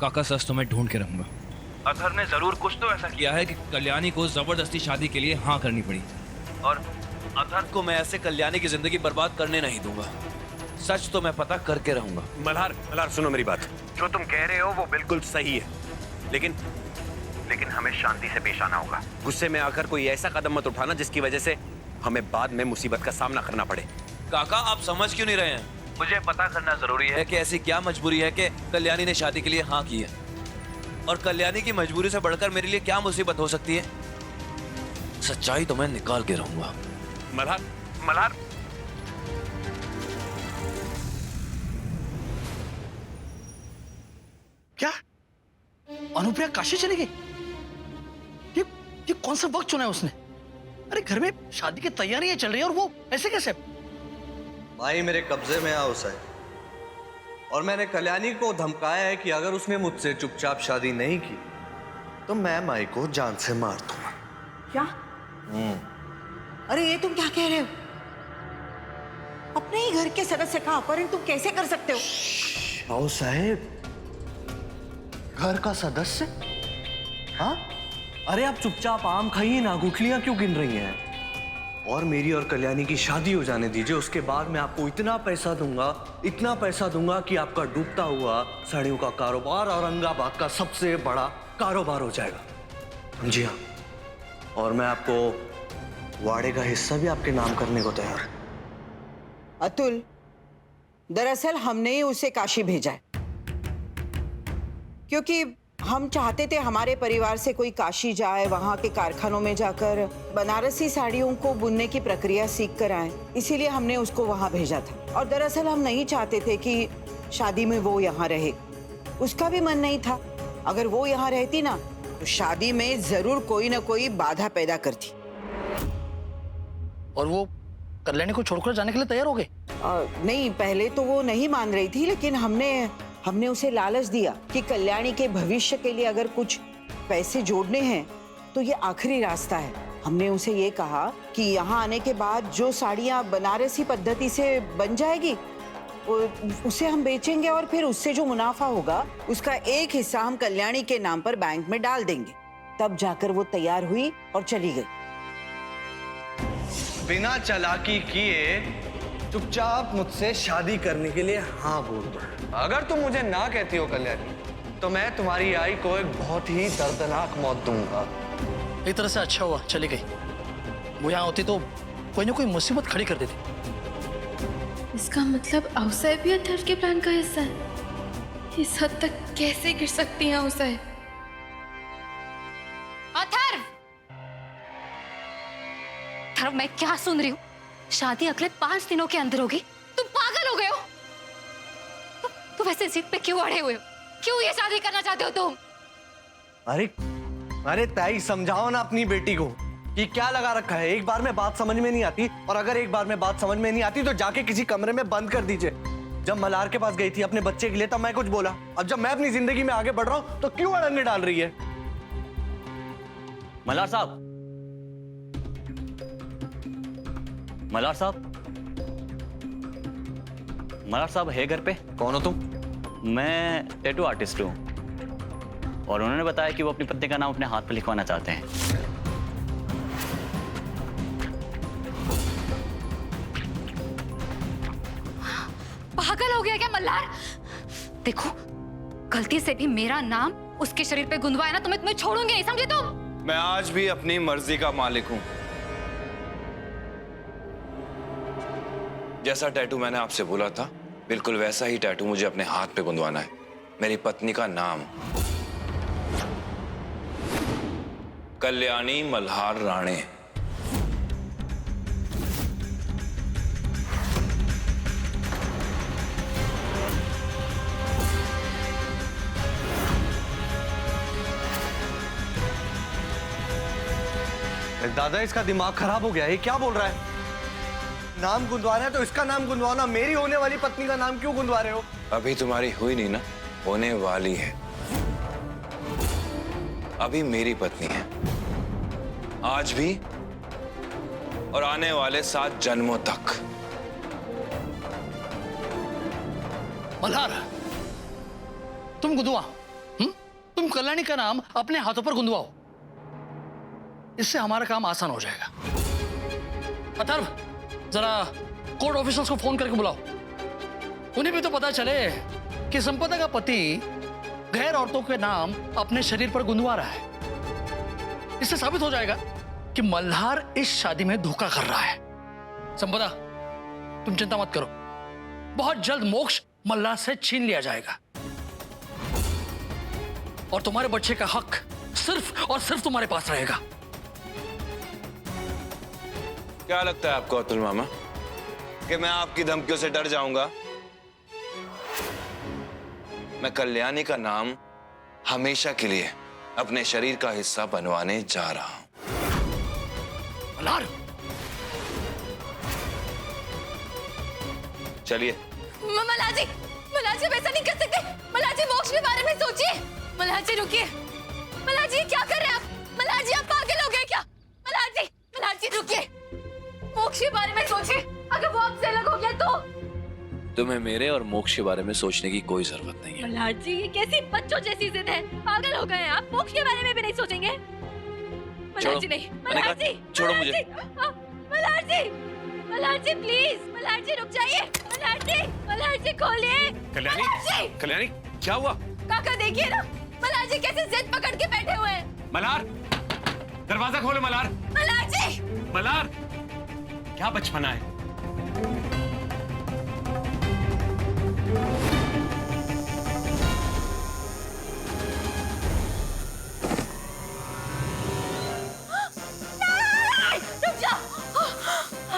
काका सच तो मैं ढूंढ के रहूंगा। अतहर ने जरूर कुछ तो ऐसा किया है कि कल्याणी को जबरदस्ती शादी के लिए हाँ करनी पड़ी, और अतहर को मैं ऐसे कल्याणी की जिंदगी बर्बाद करने नहीं दूंगा। सच तो मैं पता करके रहूंगा। मल्हार, मल्हार सुनो मेरी बात। जो तुम कह रहे हो वो बिल्कुल सही है, लेकिन हमें शांति से पेश आना होगा। गुस्से में आकर कोई ऐसा कदम मत उठाना जिसकी वजह से हमें बाद में मुसीबत का सामना करना पड़े। काका आप समझ क्यों नहीं रहे हैं? मुझे पता करना जरूरी है कि ऐसी क्या मजबूरी है कि कल्याणी ने शादी के लिए हाँ की है, और कल्याणी की मजबूरी से बढ़कर मेरे लिए क्या मुसीबत हो सकती है। सच्चाई तो मैं निकाल के रहूंगा। मल्हार, मल्हार क्या अनुप्रिया काशी चली गई? ये कौन सा वक्त चुना है उसने? अरे घर में शादी की तैयारियां चल रही है और वो ऐसे कैसे? माई मेरे कब्जे में आ उसे, और मैंने कल्याणी को धमकाया है कि अगर उसने मुझसे चुपचाप शादी नहीं की तो मैं माई को जान से मार दूंगा। क्या? अरे ये तुम क्या कह रहे हो? अपने ही घर के सदस्य का अपहरण तुम कैसे कर सकते हो? आओ साहेब, घर का सदस्य? हाँ, अरे आप चुपचाप आम खाइए ना, गुठलियां क्यों गिन रही हैं? और मेरी और कल्याणी की शादी हो जाने दीजिए, उसके बाद मैं आपको इतना पैसा दूंगा कि आपका डूबता हुआ साड़ियों का कारोबार औरंगाबाद का सबसे बड़ा कारोबार हो जाएगा। जी हाँ, और मैं आपको वाड़े का हिस्सा भी आपके नाम करने को तैयार हूं। अतुल, दरअसल हमने ही उसे काशी भेजा है क्योंकि हम चाहते थे हमारे परिवार से कोई काशी जाए, वहाँ के कारखानों में जाकर बनारसी साड़ियों को बुनने की प्रक्रिया सीख कर आए। इसीलिए हमने उसको वहाँ भेजा था। और दरअसल हम नहीं चाहते थे कि शादी में वो यहाँ रहे, उसका भी मन नहीं था। अगर वो यहाँ रहती ना तो शादी में जरूर कोई ना कोई बाधा पैदा करती। और वो कल्याणी को छोड़कर जाने के लिए तैयार हो गए? नहीं, पहले तो वो नहीं मान रही थी, लेकिन हमने उसे लालच दिया कि कल्याणी के भविष्य के लिए अगर कुछ पैसे जोड़ने हैं तो ये आखिरी रास्ता है। हमने उसे ये कहा कि यहाँ आने के बाद जो साड़ियाँ बनारसी पद्धति से बन जाएगी उसे हम बेचेंगे, और फिर उससे जो मुनाफा होगा उसका एक हिस्सा हम कल्याणी के नाम पर बैंक में डाल देंगे। तब जाकर वो तैयार हुई और चली गई। बिना चालाकी किए चुपचाप मुझसे शादी करने के लिए हाँ बोल दो। अगर तुम मुझे ना कहती हो कल्याणी, तो मैं तुम्हारी आई को एक बहुत ही दर्दनाक मौत दूंगा। एक तरह से अच्छा हुआ चली गई, वो यहाँ होती तो कोई ना कोई मुसीबत खड़ी कर देती। इसका मतलब अवसर भी अथर्व के प्लान का हिस्सा है। इस हद तक कैसे गिर सकती हैं अवसर? अथर्व, अथर्व मैं क्या सुन रही हूँ? शादी अगले 5 दिनों के अंदर होगी। तुम पागल हो गए हो? तुम वैसे जिद पे क्यों अड़े हुए हो? क्यों ये शादी करना चाहते हो तुम? अरे ताई, समझाओ ना अपनी बेटी को कि क्या लगा रखा है। एक बार में बात समझ में नहीं आती, और अगर एक बार में बात समझ में नहीं आती तो जाके किसी कमरे में बंद कर दीजिए। जब मल्हार के पास गई थी अपने बच्चे के लिए तब मैं कुछ बोला, अब जब मैं अपनी जिंदगी में आगे बढ़ रहा हूं तो क्यों अड़ंगे डाल रही है? मल्हार साहब, मल्हार साहब है घर पे? कौन हो तुम? मैं टैटू आर्टिस्ट हूँ, और उन्होंने बताया कि वो अपनी पत्नी का नाम अपने हाथ पे लिखवाना चाहते हैं। पागल हो गया क्या मल्हार? देखो, गलती से भी मेरा नाम उसके शरीर पे गुंदवाया ना तो मैं तुम्हें छोड़ूंगी नहीं, समझे तुम? मैं आज भी अपनी मर्जी का मालिक हूं। जैसा टैटू मैंने आपसे बोला था, बिल्कुल वैसा ही टैटू मुझे अपने हाथ पे गुंदवाना है। मेरी पत्नी का नाम कल्याणी मल्हार राणे। दादा, इसका दिमाग खराब हो गया है। क्या बोल रहा है? नाम गुंदवाना है तो इसका नाम गुंदवाना, मेरी होने वाली पत्नी का नाम क्यों गुंदवा रहे हो? अभी तुम्हारी हुई नहीं ना, होने वाली है। अभी मेरी पत्नी है, आज भी और आने वाले 7 जन्मों तक। मल्हार, तुम गुदवा तुम कल्याणी का नाम अपने हाथों पर गुंदवाओ। इससे हमारा काम आसान हो जाएगा। अथर्व, जरा कोर्ट ऑफिसर्स को फोन करके बुलाओ। उन्हें भी तो पता चले कि संपदा का पति गैर औरतों के नाम अपने शरीर पर गुंदवा रहा है। इससे साबित हो जाएगा कि मल्हार इस शादी में धोखा कर रहा है। संपदा, तुम चिंता मत करो, बहुत जल्द मोक्ष मल्हार से छीन लिया जाएगा और तुम्हारे बच्चे का हक सिर्फ और सिर्फ तुम्हारे पास रहेगा। क्या लगता है आपको अतुल मामा कि मैं आपकी धमकियों से डर जाऊंगा? मैं कल्याणी का नाम हमेशा के लिए अपने शरीर का हिस्सा बनवाने जा रहा हूं। मल्हार, चलिए। मल्हार जी, आप ऐसा नहीं कर सकते। मल्हार जी, मोक्ष के बारे में सोचिए। मल्हार जी रुकिए। मल्हार जी क्या कर रहे हैं आप? मल्हार जी आप पागल हो गए क्या? मल्हार जी रुकिए। मोक्ष के बारे में सोचिए, अगर वो आपसे अलग हो गया तो। तुम्हें मेरे और मोक्ष के बारे में सोचने की कोई जरूरत नहीं है। मल्हार जी ये कैसी बच्चों जैसी जिद है? पागल हो गए आप। मोक्ष के बारे में भी नहीं सोचेंगे? मल्हार जी नहीं। मल्हार जी, छोड़ो मुझे। मल्हार जी प्लीज। मल्हार जी रुक जाइए। मल्हार जी खोलिए। कल्याणी, क्या हुआ? काका देखिए ना, मल्हार जी कैसे जिद पकड़ के बैठे हुए हैं। मल्हार, दरवाजा खोलो। मल्हार, मल्हार जी। मल्हार, क्या बचपना है? रुक जाओ।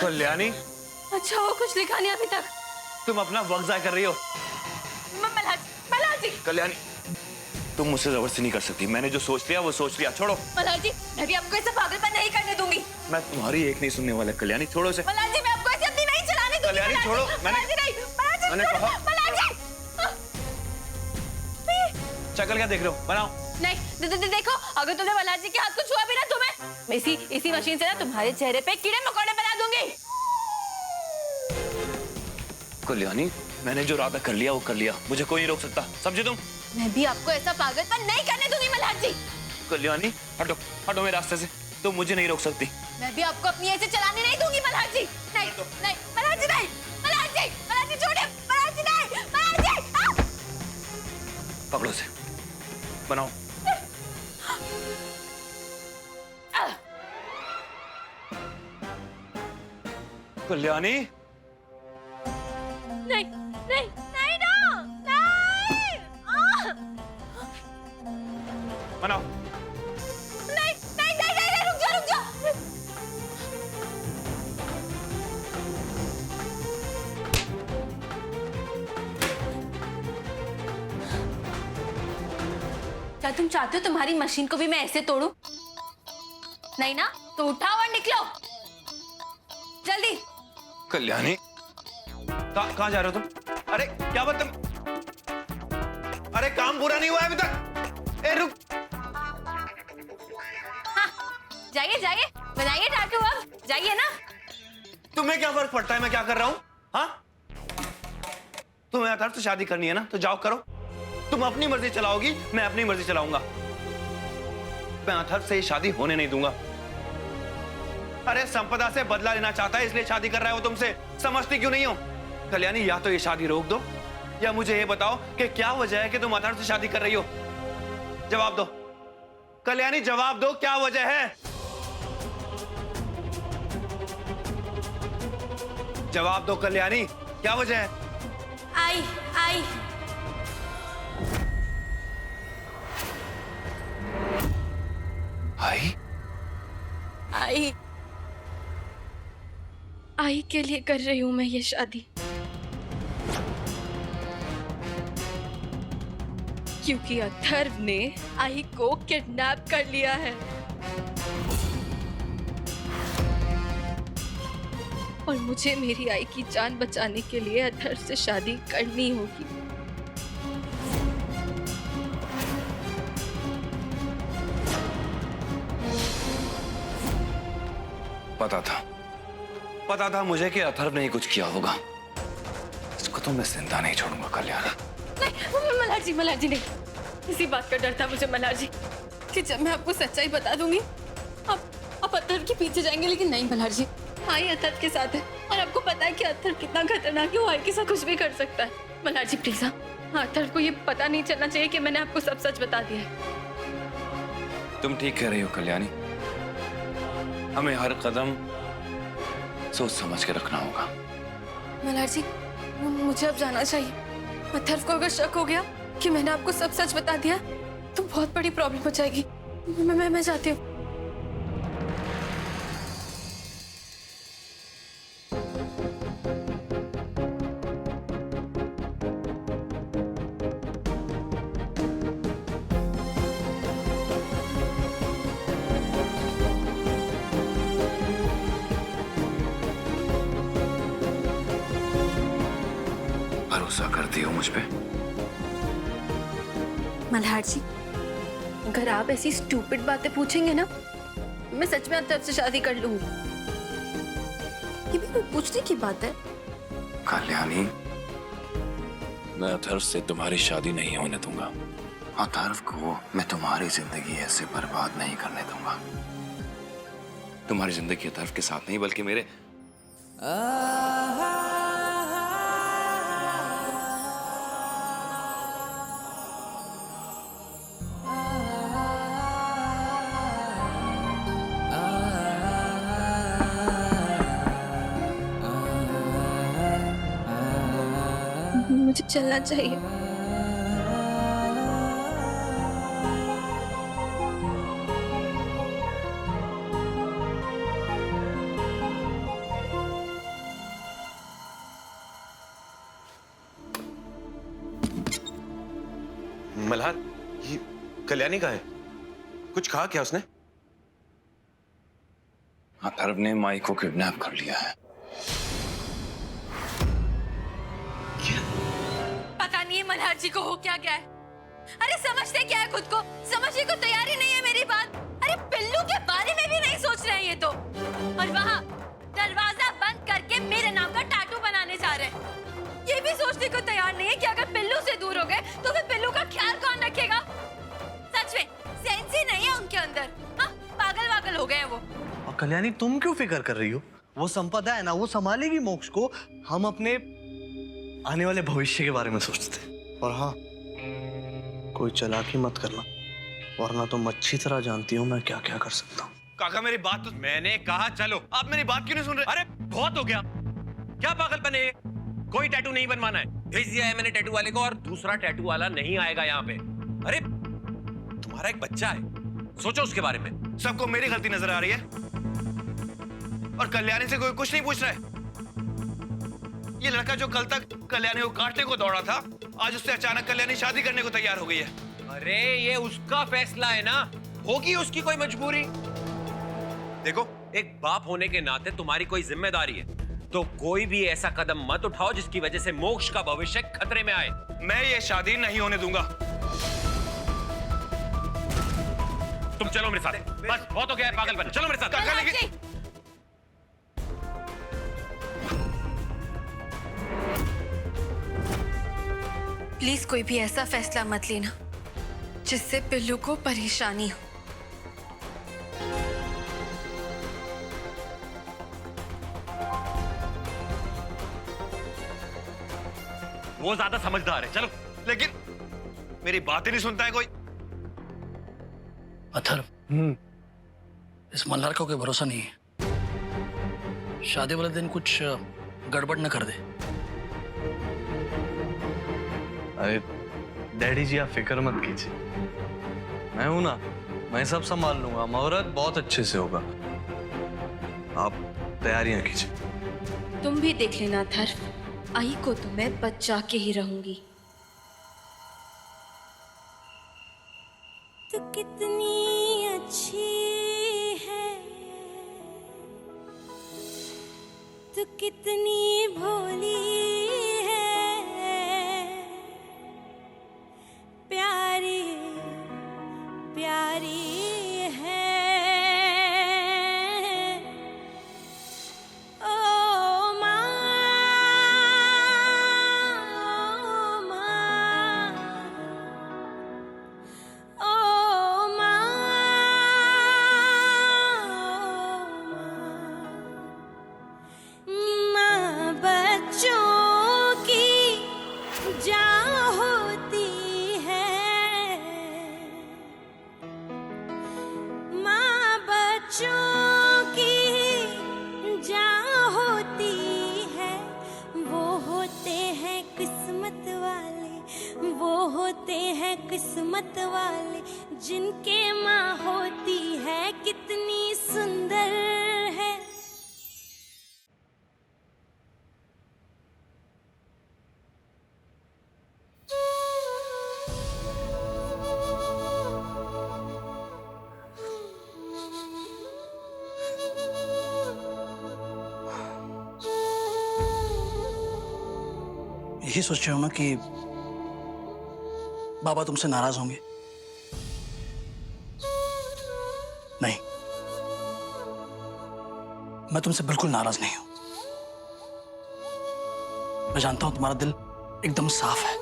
कल्याणी, अच्छा वो कुछ लिखा नहीं अभी तक। तुम अपना वक्त जाया कर रही हो। मल्हार जी। कल्याणी, तुम मुझसे जबरदस्ती नहीं कर सकती। मैंने जो सोच लिया वो सोच लिया। छोड़ो। मल्हार जी, मैं भी आपको ऐसा पागलपन नहीं करने दूंगी। मैं तुम्हारी एक नहीं सुनने वाला। कल्याणी छोड़ो से। मल्हार जी, मैं आपको ऐसे अपनी नहीं चलाने दूंगी। कल्याणी छोड़ो। मैंने कहा। मल्हार जी। शक्ल क्या देख रहे हो? बनाओ। नहीं देखो, अगर तुमने मल्हार जी के हाथ को छुआ भी ना, तुम्हें इसी मशीन से ना तुम्हारे चेहरे पे कीड़े मकोड़े बना दूंगी। कल्याणी, मैंने जो इरादा कर लिया वो कर लिया। मुझे कोई नहीं रोक सकता, समझे तुम? मैं भी आपको ऐसा पागलपन नहीं करने दूंगी मल्हार जी। कल्याणी, हटो हटो मेरे रास्ते से। तुम मुझे नहीं रोक सकती। मैं भी आपको अपनी ऐसे चलाने नहीं दूंगी मल्हार जी। नहीं मल्हार जी नहीं। मल्हार जी छोड़िए। मल्हार जी नहीं। मल्हार जी पकड़ो से। बनाओ। कल्याणी, नहीं ना, नहीं। बनाओ। नहीं, रुक जा। क्या तुम चाहते हो तुम्हारी मशीन को भी मैं ऐसे तोड़ूं? नहीं ना, तो उठाओ और निकलो जल्दी। कल्याणी, कहाँ जा रहे हो तुम? अरे क्या बात तुम? अरे काम पूरा नहीं हुआ है अभी तक। ए रुक। हाँ, जाइए बनाइए टाटू। अब जाइए ना। तुम्हें क्या फर्क पड़ता है मैं क्या कर रहा हूँ? हाँ, तुम्हें अथर्व से शादी करनी है ना, तो जाओ करो। तुम अपनी मर्जी चलाओगी, मैं अपनी मर्जी चलाऊंगा। मैं अथर्व से ये शादी होने नहीं दूंगा। अरे संपदा से बदला लेना चाहता है, इसलिए शादी कर रहा है वो तुमसे। समझती क्यों नहीं हो? कल्याणी, या तो ये शादी रोक दो या मुझे ये बताओ कि क्या वजह है कि तुम अथर्व से शादी कर रही हो। जवाब दो कल्याणी, जवाब दो, क्या वजह है? जवाब दो कल्याणी, क्या वजह है? आई आई के लिए कर रही हूं मैं ये शादी, क्योंकि अथर्व ने आई को किडनैप कर लिया है और मुझे मेरी आई की जान बचाने के लिए अथर्व से शादी करनी होगी। पता था मुझे कि अथर्व ने कुछ किया होगा। इसको तो मैं जिंदा नहीं छोड़ूंगा कल्याणी। नहीं, मल्हार जी नहीं। इसी बात का डर था मुझे मल्हार जी कि जब मैं आपको सच्चाई बता दूंगी आप अथर्व के पीछे जाएंगे, लेकिन नहीं मल्हार जी, आई अथर्व के साथ है और आपको पता है कि अथर्व कितना खतरनाक है, वो आई के साथ कुछ भी कर सकता है। मल्हार जी प्लीज, अथर्व को ये पता नहीं चलना चाहिए कि मैंने आपको सब सच बता दिया है। तुम ठीक कह रही हो कल्याणी, हमें हर कदम सोच समझ के रखना होगा। मल्हार जी मुझे अब जाना चाहिए। अथर्व को अगर शक हो गया कि मैंने आपको सब सच बता दिया तो बहुत बड़ी प्रॉब्लम हो जाएगी। मैं जाती हूँ। भरोसा करती हो मुझ पे? मल्हार जी अगर आप ऐसी स्टूपिड बातें पूछेंगे ना, मैं सच में अथर्व से शादी कर लूंगी। ये भी कोई पूछने की बात है? कल्याणी, मैं अथर्व से तुम्हारी शादी नहीं होने दूंगा। अथर्व को मैं तुम्हारी जिंदगी ऐसे बर्बाद नहीं करने दूंगा। तुम्हारी जिंदगी अथर्व के साथ नहीं बल्कि मेरे मुझे चलना चाहिए। मल्हार, ये कल्याणी कहाँ है? कुछ कहा क्या उसने? अथर्व ने माई को किडनैप कर लिया है। पता नहीं है मल्हार जी को हो क्या गया है। अरे समझते क्या है खुद को? समझने को तैयार ही नहीं है मेरी बात। अरे पिल्लू के बारे में भी नहीं सोच रहे हैं ये तो। और वहाँ दरवाजा बंद करके मेरे नाम का टैटू बनाने जा रहे हैं। ये भी सोचने को तैयार नहीं है कि अगर पिल्लू से दूर हो गए तो फिर पिल्लू का ख्याल कौन रखेगा? सच में सेंस ही नहीं है उनके अंदर। हाँ, पागल वागल हो गए हैं वो। और कल्याणी तुम क्यों फिक्र कर रही हो? वो संपदा है ना, वो संभालेगी मोक्ष को। हम अपने आने वाले भविष्य के बारे में सोचते हैं। और हाँ, कोई चालाकी मत करना, वरना तुम अच्छी तरह जानती हो मैं क्या क्या कर सकता हूँ। काका मेरी बात तो मैंने कहा चलो, आप मेरी बात क्यों नहीं सुन रहे? अरे बहुत हो गया, क्या पागलपन है? कोई टैटू नहीं बनवाना है, भेज दिया है मैंने टैटू वाले को, और दूसरा टैटू वाला नहीं आएगा यहाँ पे। अरे तुम्हारा एक बच्चा है, सोचो उसके बारे में। सबको मेरी गलती नजर आ रही है और कल्याणी से कोई कुछ नहीं पूछ रहा है। ये लड़का जो कल तक कल्याणी को काटने को दौड़ा था, आज उससे अचानक कल्याणी शादी करने को तैयार हो गई है। अरे ये उसका फैसला है ना, होगी उसकी कोई मजबूरी। देखो, एक बाप होने के नाते तुम्हारी कोई जिम्मेदारी है, तो कोई भी ऐसा कदम मत उठाओ जिसकी वजह से मोक्ष का भविष्य खतरे में आए। मैं ये शादी नहीं होने दूंगा। तुम चलो मेरे साथ, बस बहुत हो गया है पागलपन, चलो मेरे साथ। काका लेकिन प्लीज कोई भी ऐसा फैसला मत लेना जिससे पिल्लू को परेशानी हो। वो ज्यादा समझदार है, चलो। लेकिन मेरी बात ही नहीं सुनता है कोई। अथर्व, इस मल्हार का कोई भरोसा नहीं है। शादी वाले दिन कुछ गड़बड़ न कर दे। अरे डैडी जी, आप फिक्र मत कीजिए, मैं हूं ना, मैं सब संभाल लूंगा। मुहूर्त बहुत अच्छे से होगा, आप तैयारियां कीजिए। तुम भी देख लेना अथर्व, आई को तो मैं बचा के ही रहूंगी। तू कितनी अच्छी है, तू कितनी भोली है, प्यारी प्यारी है। ओ माँ, ओ होते हैं किस्मत वाले, जिनके माँ होती है कितनी सुंदर है। यही सोच रहे हो ना कि बाबा तुमसे नाराज होंगे? नहीं, मैं तुमसे बिल्कुल नाराज नहीं हूं। मैं जानता हूं तुम्हारा दिल एकदम साफ है।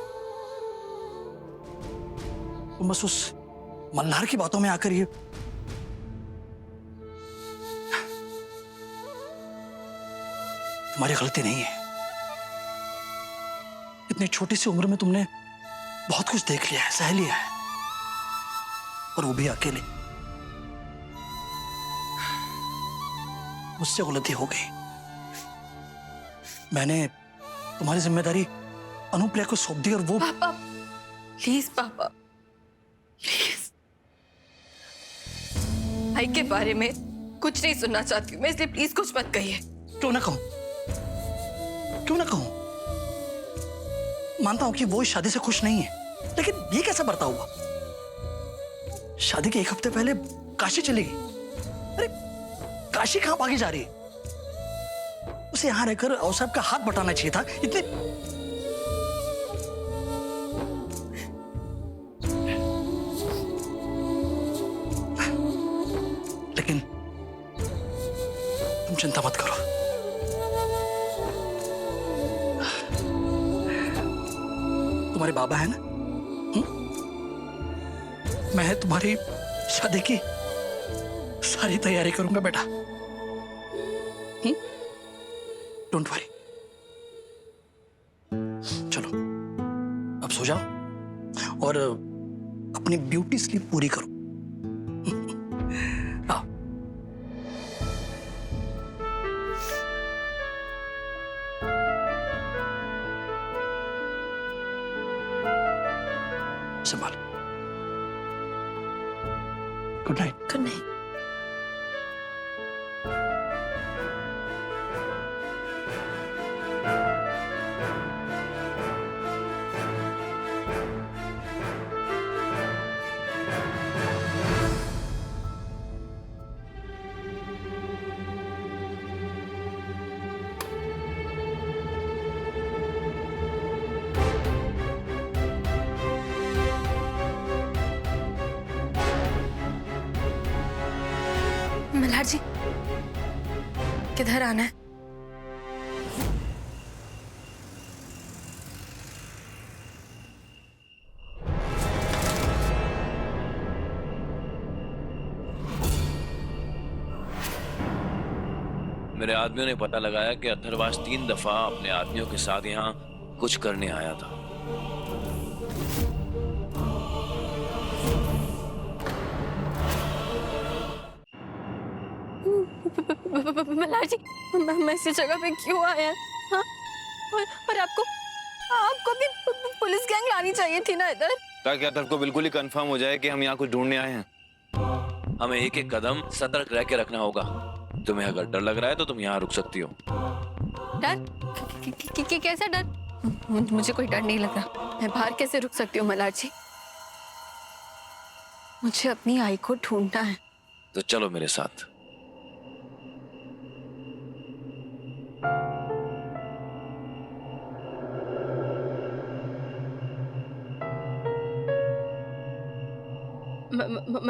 तुम बस उस मल्हार की बातों में आकर ये तुम्हारी गलती नहीं है। इतनी छोटी सी उम्र में तुमने बहुत कुछ देख लिया है, सह लिया है, और वो भी अकेले। मुझसे गलती हो गई। मैंने तुम्हारी जिम्मेदारी अनुप्रिया को सौंप दी, और वो पापा प्लीज, पापा प्लीज, भाई के बारे में कुछ नहीं सुनना चाहती हूँ मैं, इसलिए प्लीज कुछ मत कहिए। क्यों ना कहूं? क्यों ना कहूं? मानता हूं कि वो इस शादी से खुश नहीं है, लेकिन ये कैसा बर्ताव हुआ? शादी के 1 हफ्ते पहले काशी चली गई। अरे काशी कहां भागी जा रही है? उसे यहां रहकर औसाब का हाथ बटाना चाहिए था। इतने लेकिन तुम चिंता मत करो। तुम्हारे बाबा है ना? मैं तुम्हारी शादी की सारी तैयारी करूंगा बेटा। Don't worry. चलो अब सो जाओ और अपनी ब्यूटी स्लीप पूरी करो। आओ। संभाल। Good night. Good night. Malhar ji, किधर आना है? मेरे आदमियों ने पता लगाया कि अथर्वास 3 दफा अपने आदमियों के साथ यहाँ कुछ करने आया था। मल्हार जी, मैं इसी जगह पे क्यों आया? हाँ? और आपको भी पुलिस गैंग लानी चाहिए थी ना इधर, ताकि अथर्व को बिल्कुल ही कंफर्म हो जाए कि हम यहाँ कुछ ढूंढने आए हैं। हमें एक एक कदम सतर्क रह के रखना होगा। तुम्हें अगर डर लग रहा है तो तुम यहाँ रुक सकती हो। डर? कैसा डर? मुझे कोई डर नहीं लग रहा। मैं बाहर कैसे रुक सकती हूँ मल्हार जी? मुझे अपनी आई को ढूंढना है। तो चलो मेरे साथ।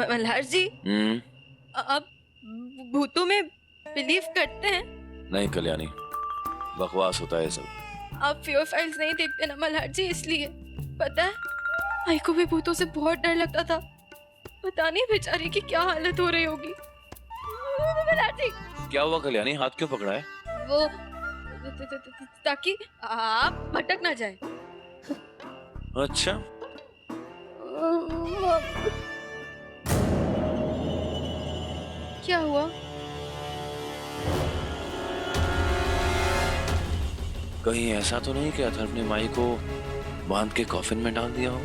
मल्हार जी, आप भूतों में बिलीव करते हैं? नहीं कल्याणी, बकवास होता है सब। आप फ्योर फाइल्स नहीं देखते ना मल्हार जी, इसलिए। पता है, आई को भी भूतों से बहुत डर लगता था। पता नहीं बेचारी की क्या हालत हो रही होगी। मल्हार जी, क्या हुआ कल्याणी? हाथ क्यों पकड़ा है? वो ताकि आप भटक ना जाए। अच्छा, क्या हुआ? कहीं ऐसा तो नहीं कि अथर्व ने माई को बांध के कॉफिन में डाल दिया हो।